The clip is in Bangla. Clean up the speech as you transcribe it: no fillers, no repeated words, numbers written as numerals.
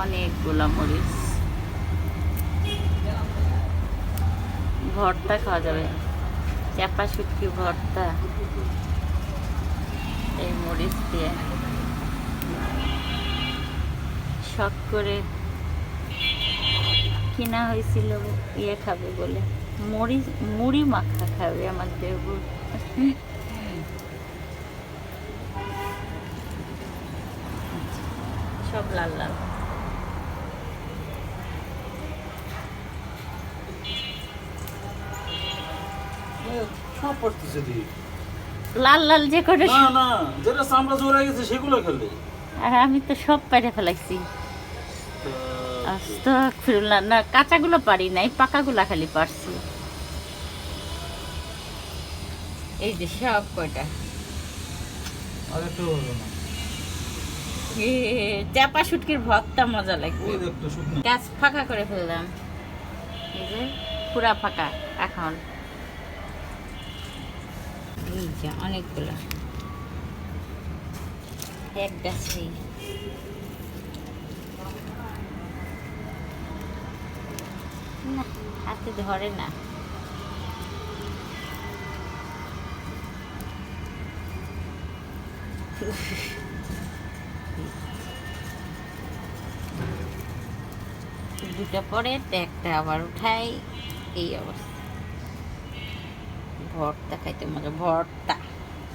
অনেকগুলা মরিচ, ভর্তা খাওয়া যাবে, চাপা শুটকি ভর্তা এই মরিচ দিয়ে। শখ করে কিনা হয়েছিল ইয়ে খাবে বলে, মুড়ি মাখা খাবে আমার দেবর। সব লাল লাল। সব পড়তেছে দিয়ে লাল লাল যে করে, না না, যেটা চামড়া জোড়া গেছে সেগুলো খেলে। আর আমি তো সব পাইরে ফেলাইছি। আস্তাগফিরুল্লাহ, না কাঁচাগুলো পারি নাই, পাকাগুলা খালি পারছি। এই যে সব কয়টা আর একটু হলো না, চাপা শুটকির ভর্তা মজা লাগবে। ওই একটু শুকনো। গ্যাস ফাঁকা করে ফেললাম, এই যে পুরা ফাঁকা এখন। এই যে অনেকগুলো, এক গাছে না, হাতে ধরে না। দুটা পরে একটা আবার উঠাই, এই অবস্থা। ভর্তা খাইতে মজা, ভর্তা।